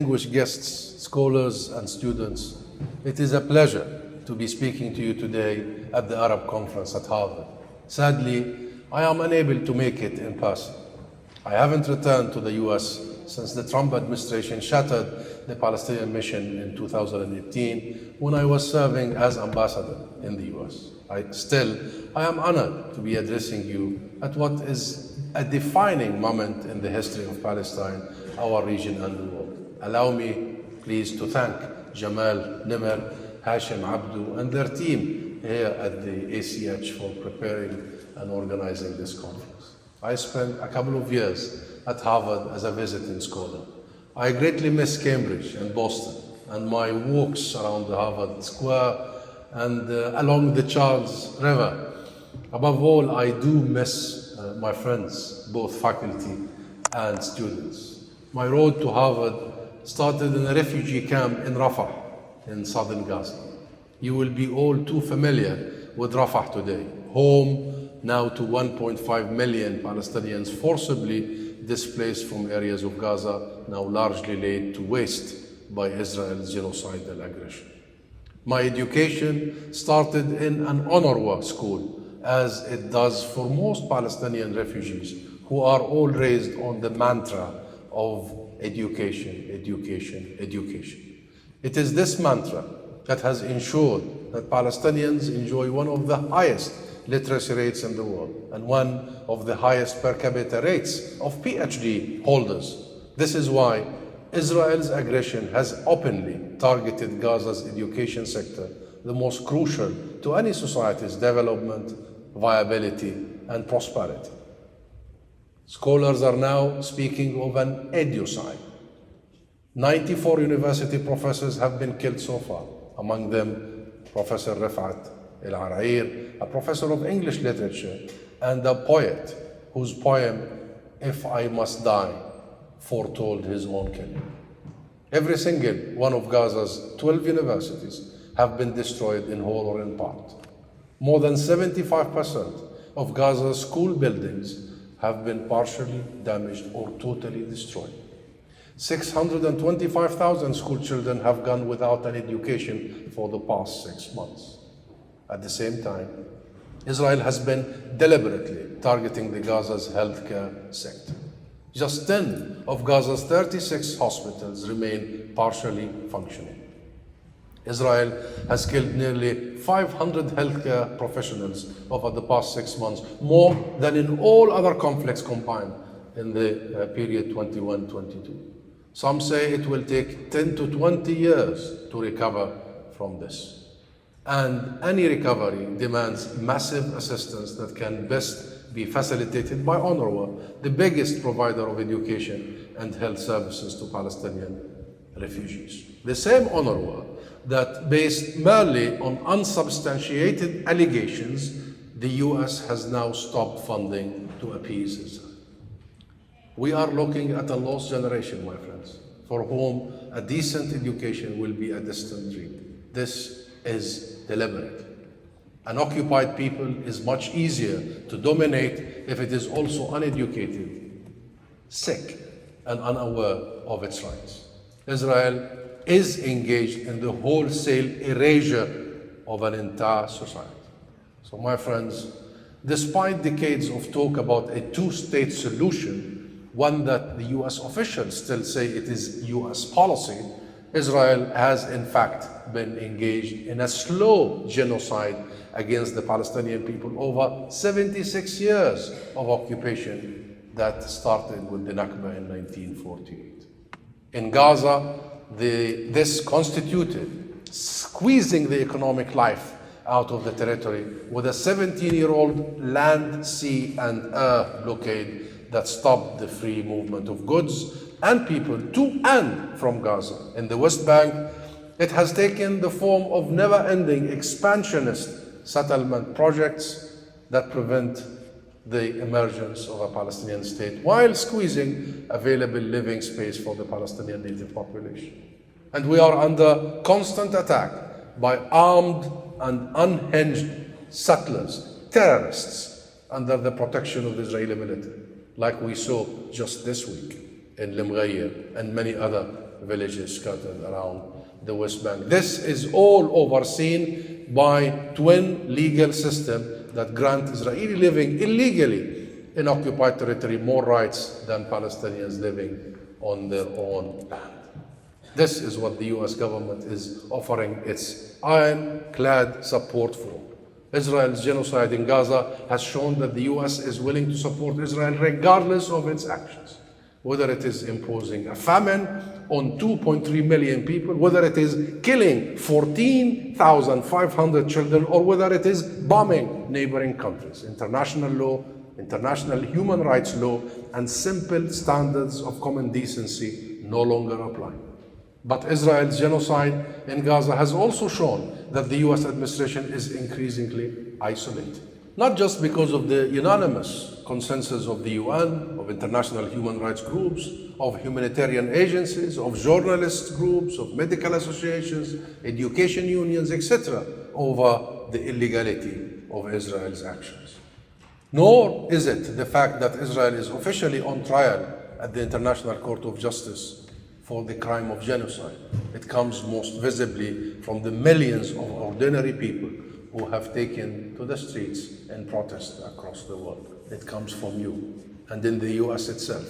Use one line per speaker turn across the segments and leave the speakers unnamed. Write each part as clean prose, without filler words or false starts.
Distinguished guests, scholars, and students, it is a pleasure to be speaking to you today at the Arab Conference at Harvard. Sadly, I am unable to make it in person. I haven't returned to the US since the Trump administration shattered the Palestinian mission in 2018 when I was serving as ambassador in the US. I am honored to be addressing you at what is a defining moment in the history of Palestine, our region, and the world. Allow me, please, to thank Jamal Nimr, Hashim Abdu, and their team here at the ACH for preparing and organizing this conference. I spent a couple of years at Harvard as a visiting scholar. I greatly miss Cambridge and Boston and my walks around the Harvard Square and along the Charles River. Above all, I do miss my friends, both faculty and students. My road to Harvard started in a refugee camp in Rafah in southern Gaza. You will be all too familiar with Rafah today, home now to 1.5 million Palestinians forcibly displaced from areas of Gaza, now largely laid to waste by Israel's genocidal aggression. My education started in an UNRWA school, as it does for most Palestinian refugees who are all raised on the mantra of education, education, education. It is this mantra that has ensured that Palestinians enjoy one of the highest literacy rates in the world and one of the highest per capita rates of PhD holders. This is why Israel's aggression has openly targeted Gaza's education sector, the most crucial to any society's development, viability, and prosperity. Scholars are now speaking of an edocide. 94 university professors have been killed so far, among them Professor Rifat El-Arair, a professor of English literature, and a poet whose poem, If I Must Die, foretold his own killing. Every single one of Gaza's 12 universities have been destroyed in whole or in part. More than 75% of Gaza's school buildings have been partially damaged or totally destroyed. 625,000 school children have gone without an education for the past 6 months. At the same time, Israel has been deliberately targeting the Gaza's healthcare sector. Just 10 of Gaza's 36 hospitals remain partially functioning. Israel has killed nearly 500 healthcare professionals over the past 6 months, more than in all other conflicts combined in the period 21-22. Some say it will take 10 to 20 years to recover from this. And any recovery demands massive assistance that can best be facilitated by UNRWA, the biggest provider of education and health services to Palestinian refugees. The same UNRWA that, based merely on unsubstantiated allegations, the US has now stopped funding to appease Israel. We are looking at a lost generation, my friends, for whom a decent education will be a distant dream. This is deliberate. An occupied people is much easier to dominate if it is also uneducated, sick, and unaware of its rights. Israel is engaged in the wholesale erasure of an entire society. So, my friends, despite decades of talk about a two-state solution, one that the US officials still say it is US policy, Israel has in fact been engaged in a slow genocide against the Palestinian people over 76 years of occupation that started with the Nakba in 1948. In Gaza, this constituted squeezing the economic life out of the territory with a 17-year-old land, sea, and air blockade that stopped the free movement of goods and people to and from Gaza. In the West Bank, it has taken the form of never-ending expansionist settlement projects that prevent the emergence of a Palestinian state while squeezing available living space for the Palestinian native population. And we are under constant attack by armed and unhinged settlers, terrorists, under the protection of the Israeli military, like we saw just this week in Limghayr and many other villages scattered around the West Bank. This is all overseen by twin legal systems that grant Israeli living illegally in occupied territory more rights than Palestinians living on their own land. This is what the US government is offering its ironclad support for. Israel's genocide in Gaza has shown that the US is willing to support Israel regardless of its actions, whether it is imposing a famine on 2.3 million people, whether it is killing 14,500 children, or whether it is bombing neighboring countries. International law, international human rights law, and simple standards of common decency no longer apply. But Israel's genocide in Gaza has also shown that the US administration is increasingly isolated. Not just because of the unanimous consensus of the UN, of international human rights groups, of humanitarian agencies, of journalist groups, of medical associations, education unions, etc., over the illegality of Israel's actions. Nor is it the fact that Israel is officially on trial at the International Court of Justice for the crime of genocide. It comes most visibly from the millions of ordinary people who have taken to the streets in protest across the world. It comes from you and in the US itself.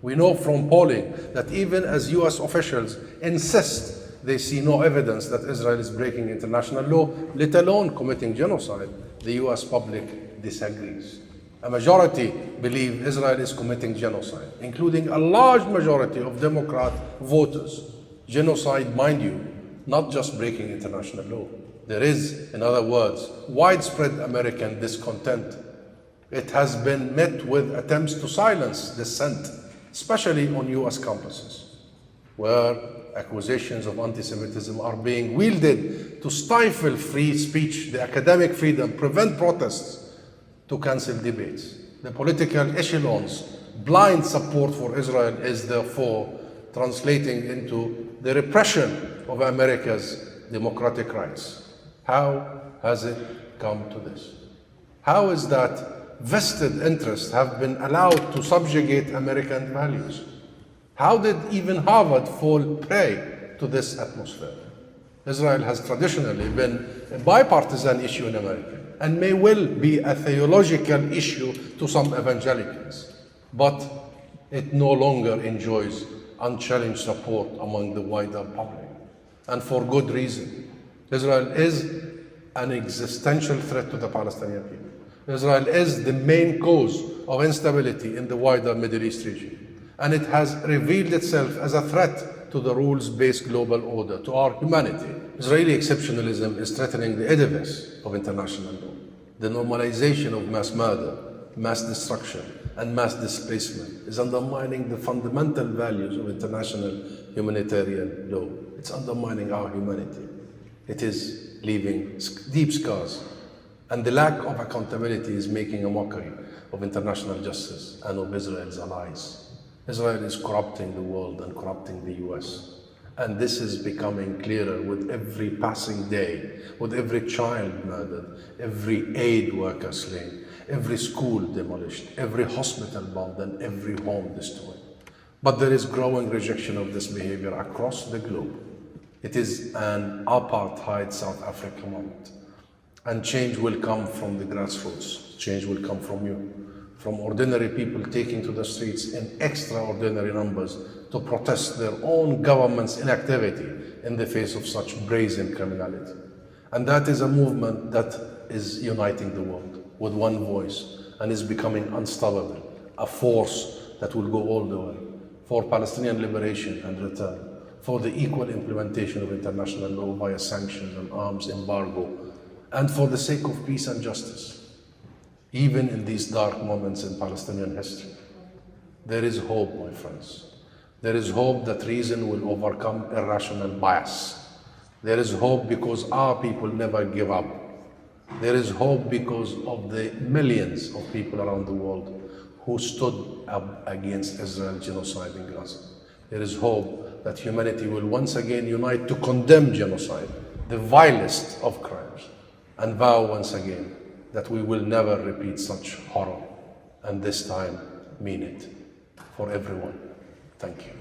We know from polling that even as US officials insist they see no evidence that Israel is breaking international law, let alone committing genocide, the US public disagrees. A majority believe Israel is committing genocide, including a large majority of Democrat voters. Genocide, mind you, not just breaking international law. There is, in other words, widespread American discontent. It has been met with attempts to silence dissent, especially on US campuses, where accusations of anti-Semitism are being wielded to stifle free speech, the academic freedom, prevent protests, to cancel debates. The political echelons' blind support for Israel is therefore translating into the repression of America's democratic rights. How has it come to this? How is that vested interests have been allowed to subjugate American values? How did even Harvard fall prey to this atmosphere? Israel has traditionally been a bipartisan issue in America and may well be a theological issue to some evangelicals, but it no longer enjoys unchallenged support among the wider public, and for good reason. Israel is an existential threat to the Palestinian people. Israel is the main cause of instability in the wider Middle East region, and it has revealed itself as a threat to the rules-based global order, to our humanity. Israeli exceptionalism is threatening the edifice of international law. The normalization of mass murder, mass destruction, and mass displacement is undermining the fundamental values of international humanitarian law. It's undermining our humanity. It is leaving deep scars. And the lack of accountability is making a mockery of international justice and of Israel's allies. Israel is corrupting the world and corrupting the US. And this is becoming clearer with every passing day, with every child murdered, every aid worker slain, every school demolished, every hospital bombed, and every home destroyed. But there is growing rejection of this behavior across the globe. It is an apartheid South Africa moment. And change will come from the grassroots. Change will come from you. From ordinary people taking to the streets in extraordinary numbers to protest their own government's inactivity in the face of such brazen criminality. And that is a movement that is uniting the world with one voice and is becoming unstoppable, a force that will go all the way for Palestinian liberation and return, for the equal implementation of international law via sanctions and arms embargo, and for the sake of peace and justice. Even in these dark moments in Palestinian history, there is hope, my friends. There is hope that reason will overcome irrational bias. There is hope because our people never give up. There is hope because of the millions of people around the world who stood up against Israel's genocide in Gaza. There is hope that humanity will once again unite to condemn genocide, the vilest of crimes, and vow once again that we will never repeat such horror, and this time mean it for everyone. Thank you.